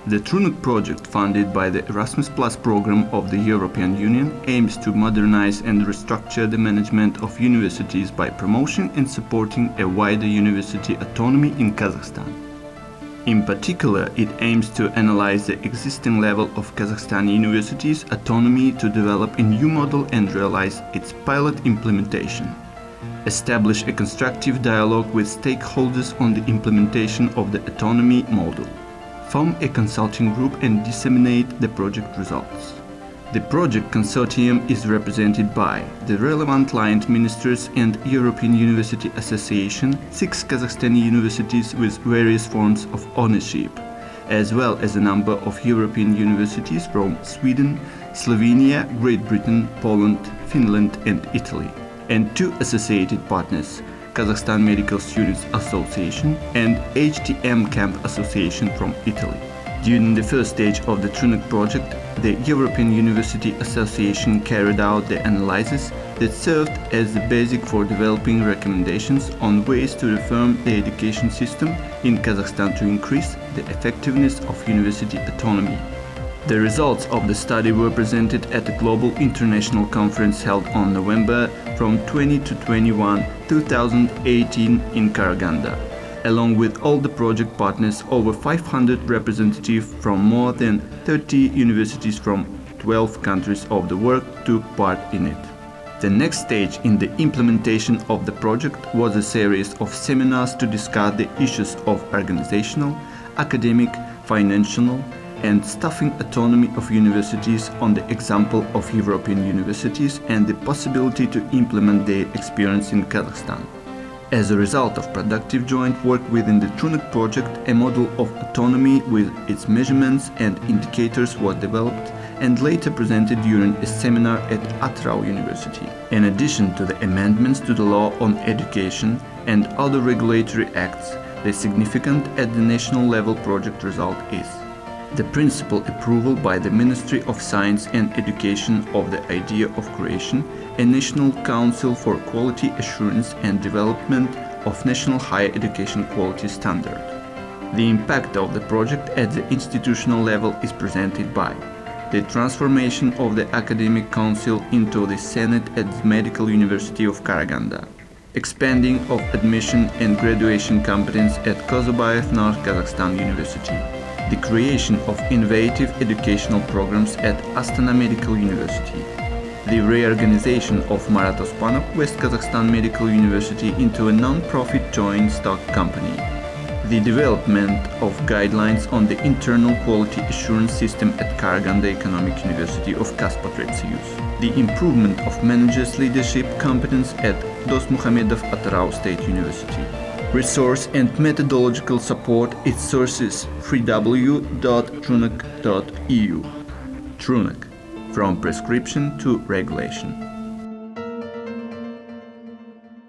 The Trunak project, funded by the Erasmus Plus program of the European Union, aims to modernize and restructure the management of universities by promoting and supporting a wider university autonomy in Kazakhstan. In particular, it aims to analyze the existing level of Kazakhstan universities' autonomy to develop a new model and realize its pilot implementation. Establish a constructive dialogue with stakeholders on the implementation of the autonomy model. Form a consulting group and disseminate the project results. The project consortium is represented by the relevant client ministers and European University Association, 6 Kazakhstani universities with various forms of ownership, as well as a number of European universities from Sweden, Slovenia, Great Britain, Poland, Finland and Italy, and 2 associated partners, Kazakhstan Medical Students Association and HTM Camp Association from Italy. During the first stage of the Trunak project, the European University Association carried out the analysis that served as the basis for developing recommendations on ways to reform the education system in Kazakhstan to increase the effectiveness of university autonomy. The results of the study were presented at a global international conference held on November from 20 to 21, 2018 in Karaganda. Along with all the project partners, over 500 representatives from more than 30 universities from 12 countries of the world took part in it. The next stage in the implementation of the project was a series of seminars to discuss the issues of organizational, academic, financial, and staffing autonomy of universities on the example of European universities and the possibility to implement their experience in Kazakhstan. As a result of productive joint work within the Trunak project, a model of autonomy with its measurements and indicators was developed and later presented during a seminar at Atrau University. In addition to the amendments to the law on education and other regulatory acts, the significant at the national level project result is the principal approval by the Ministry of Science and Education of the idea of creation a National Council for Quality Assurance and Development of National Higher Education Quality Standard. The impact of the project at the institutional level is presented by the transformation of the Academic Council into the Senate at the Medical University of Karaganda, expanding of admission and graduation competence at Kozobayev North Kazakhstan University, the creation of innovative educational programs at Astana Medical University, the reorganization of Marat Ospanov West Kazakhstan Medical University into a non-profit joint stock company, the development of guidelines on the internal quality assurance system at Karaganda Economic University of Kaspatretsiyus, the improvement of managers' leadership competence at Dostmuhamedov Atrau State University. Resource and methodological support, its sources www.trunak.eu. Trunak, from prescription to regulation.